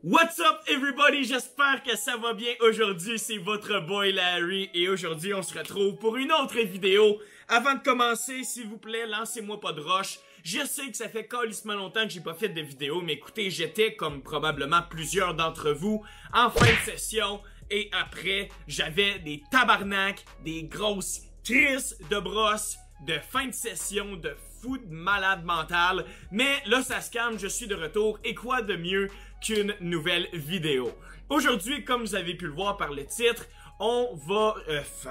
What's up everybody, j'espère que ça va bien. Aujourd'hui c'est votre boy Larry et aujourd'hui on se retrouve pour une autre vidéo. Avant de commencer, s'il vous plaît, lancez-moi pas de roche. Je sais que ça fait calissement longtemps que j'ai pas fait de vidéo, mais écoutez, j'étais comme probablement plusieurs d'entre vous en fin de session et après j'avais des tabarnaks, des grosses crises de brosse de fin de session, de fou de malade mental. Mais là ça se calme, je suis de retour et quoi de mieux qu'une nouvelle vidéo. Aujourd'hui, comme vous avez pu le voir par le titre, on va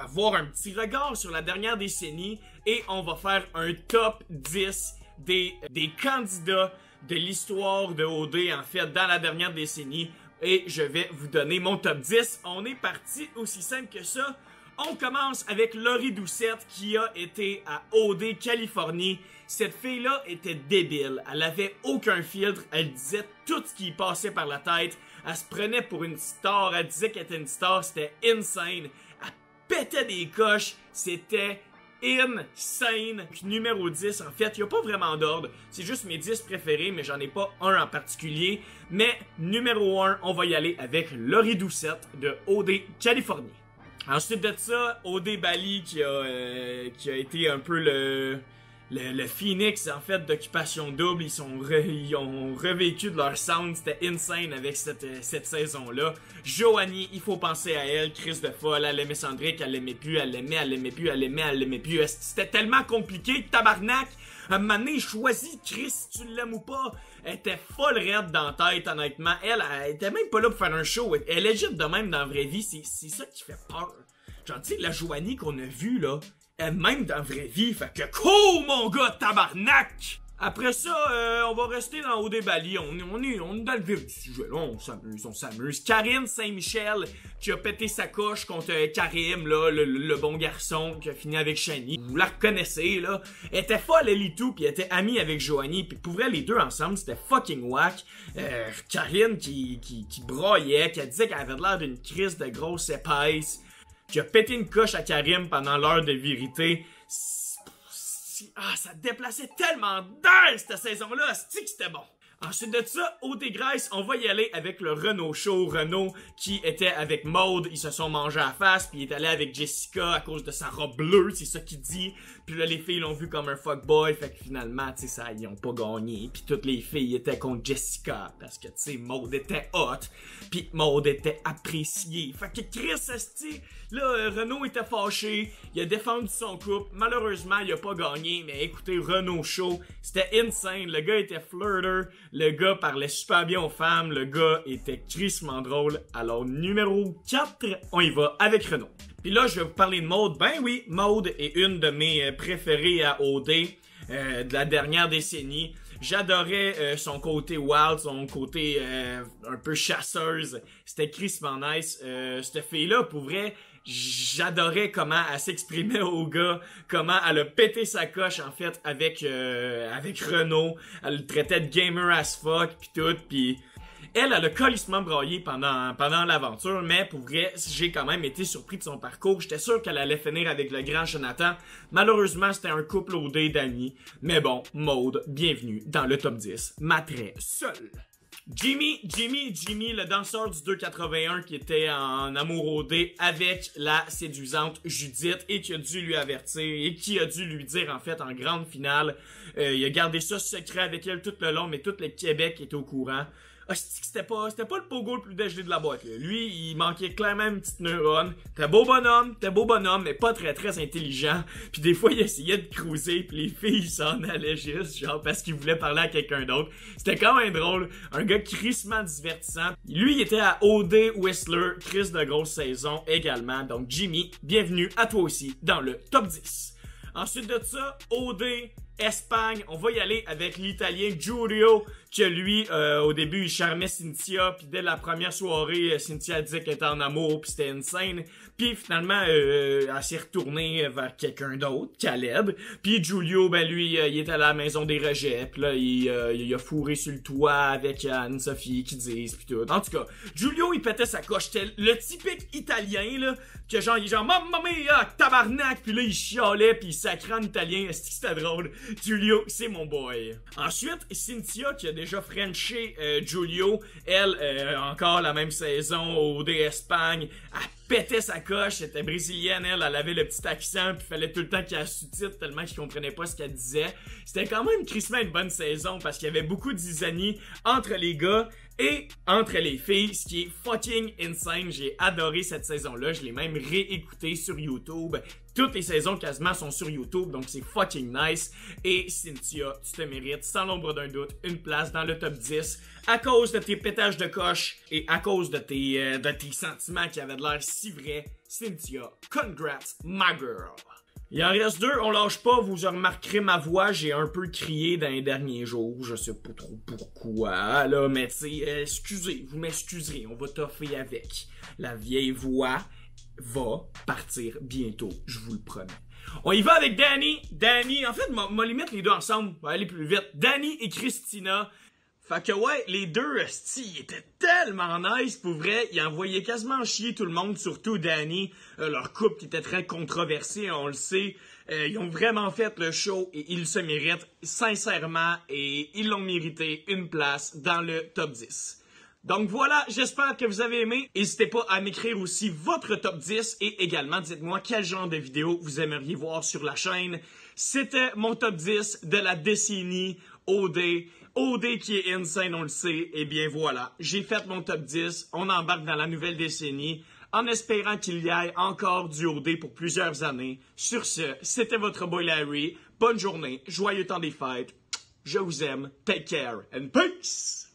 avoir un petit regard sur la dernière décennie et on va faire un top 10 des candidats de l'histoire de OD en fait dans la dernière décennie et je vais vous donner mon top 10. On est parti aussi simple que ça. On commence avec Laurie Doucette qui a été à OD Californie. Cette fille-là était débile. Elle avait aucun filtre. Elle disait tout ce qui passait par la tête. Elle se prenait pour une star. Elle disait qu'elle était une star. C'était insane. Elle pétait des coches. C'était insane. Puis numéro 10, en fait, il n'y a pas vraiment d'ordre. C'est juste mes 10 préférés, mais j'en ai pas un en particulier. Mais numéro 1, on va y aller avec Laurie Doucette de OD Californie. Ensuite de ça, OD Bali qui a été un peu le phoenix en fait d'Occupation Double. Ils ont revécu de leur sound, c'était insane avec cette saison-là. Joanie, il faut penser à elle, Chris de folle, elle aimait Cendric, elle l'aimait plus, elle l'aimait, elle l'aimait plus, elle l'aimait, elle l'aimait plus. C'était tellement compliqué, tabarnak! À un moment donné, choisis Chris si tu l'aimes ou pas. Elle était folle raide dans la tête, honnêtement. Elle était même pas là pour faire un show. Elle est légit de même dans la vraie vie. C'est ça qui fait peur. Genre, tu sais, la Joanie qu'on a vue, là, elle-même dans la vraie vie. Fait que cool, mon gars, tabarnak! Après ça, on va rester dans OD Bali. On est dans le vif du sujet, là. On s'amuse. Karine Saint-Michel, qui a pété sa coche contre Karim, là, le bon garçon, qui a fini avec Shani. Vous la reconnaissez, là. Elle était folle, elle et tout, pis elle était amie avec Joanie. Pis pour vrai, les deux ensemble, c'était fucking whack. Karine qui broyait, qui disait qu'elle avait l'air d'une crise de grosse épaisse, qui a pété une coche à Karim pendant l'heure de vérité. Ah, ça déplaçait tellement d'air cette saison-là, c'est que c'était bon. Ensuite de ça, OD Grace, on va y aller avec le Renaud Show. Renaud qui était avec Maude, ils se sont mangés à la face, puis il est allé avec Jessica à cause de sa robe bleue, c'est ça qu'il dit. Puis là, les filles l'ont vu comme un fuckboy, fait que finalement, tu sais, ça, ils ont pas gagné. Puis toutes les filles étaient contre Jessica, parce que, tu sais, Maude était hot, puis Maude était appréciée. Fait que Chris, esti, là, Renaud était fâché, il a défendu son couple. Malheureusement, il a pas gagné, mais écoutez, Renaud Show, c'était insane. Le gars était flirter. Le gars parlait super bien aux femmes. Le gars était crissement drôle. Alors, numéro 4, on y va avec Renaud. Puis là, je vais vous parler de Maude. Ben oui, Maude est une de mes préférées à OD de la dernière décennie. J'adorais son côté wild, son côté un peu chasseuse. C'était crissement nice. Cette fille-là, pour vrai, j'adorais comment elle s'exprimait au gars, comment elle a pété sa coche en fait avec Renaud. Elle le traitait de gamer as fuck pis tout, pis elle a calissement braillé pendant l'aventure, mais pour vrai, j'ai quand même été surpris de son parcours. J'étais sûr qu'elle allait finir avec le grand Jonathan. Malheureusement, c'était un couple OD d'amis. Mais bon, Maude, bienvenue dans le top 10. Ma très seule. Jimmy, le danseur du 281 qui était en amour OD avec la séduisante Judith et qui a dû lui avertir et qui a dû lui dire en fait en grande finale. Il a gardé ça secret avec elle tout le long, mais tout le Québec était au courant. Ah, c'était pas le pogo le plus dégelé de la boîte, là. Lui, il manquait clairement une petite neurone. T'es beau bonhomme, mais pas très très intelligent. Puis des fois, il essayait de cruiser, puis les filles s'en allaient juste, genre, parce qu'il voulait parler à quelqu'un d'autre. C'était quand même drôle. Un gars crissement divertissant. Lui, il était à OD Whistler, Chris de grosse saison également. Donc, Jimmy, bienvenue à toi aussi dans le top 10. Ensuite de ça, OD Espagne, on va y aller avec l'Italien Giulio, que lui, au début, il charmait Cynthia, puis dès la première soirée, Cynthia disait qu'elle était en amour, puis c'était insane. Puis finalement, elle s'est retournée vers quelqu'un d'autre, Caleb. Puis Giulio, ben lui, il était à la maison des rejets, puis là, il a fourré sur le toit avec Anne-Sophie qui disent, puis tout. En tout cas, Giulio, il pétait sa coche. C'était le typique Italien, là, que genre, il est genre, mamma mia, tabarnak, puis là, il chialait, puis il sacrait en italien, c'était drôle. Julio, c'est mon boy. Ensuite, Cynthia, qui a déjà frenché Julio, elle, encore la même saison au OD Espagne, elle pétait sa coche, elle était brésilienne, elle avait le petit accent, puis fallait tout le temps qu'il y ait sous-titres tellement qu'il comprenait pas ce qu'elle disait. C'était quand même crissement une bonne saison parce qu'il y avait beaucoup d'isanies entre les gars et entre les filles, ce qui est fucking insane. J'ai adoré cette saison-là, je l'ai même réécouté sur YouTube. Toutes les saisons quasiment sont sur YouTube, donc c'est fucking nice. Et Cynthia, tu te mérites sans l'ombre d'un doute une place dans le top 10 à cause de tes pétages de coche et à cause de tes sentiments qui avaient de l'air si vrais. Cynthia, congrats, my girl. Il en reste deux, on lâche pas, vous remarquerez ma voix, j'ai un peu crié dans les derniers jours, je sais pas trop pourquoi, là, mais tu sais, excusez, vous m'excuserez, on va toffer avec. La vieille voix va partir bientôt, je vous le promets. On y va avec Danny. Danny, en fait, m'a les mettre les deux ensemble, on va aller plus vite. Danny et Christina. Fait que ouais, les deux, ils étaient tellement nice, pour vrai, ils envoyaient quasiment chier tout le monde, surtout Danny, leur couple qui était très controversé, on le sait, ils ont vraiment fait le show et ils se méritent sincèrement et ils l'ont mérité une place dans le top 10. Donc voilà, j'espère que vous avez aimé. N'hésitez pas à m'écrire aussi votre top 10 et également dites-moi quel genre de vidéo vous aimeriez voir sur la chaîne. C'était mon top 10 de la décennie OD. OD qui est insane, on le sait. Et bien voilà, j'ai fait mon top 10. On embarque dans la nouvelle décennie en espérant qu'il y ait encore du OD pour plusieurs années. Sur ce, c'était votre boy Larry. Bonne journée, joyeux temps des fêtes. Je vous aime. Take care and peace!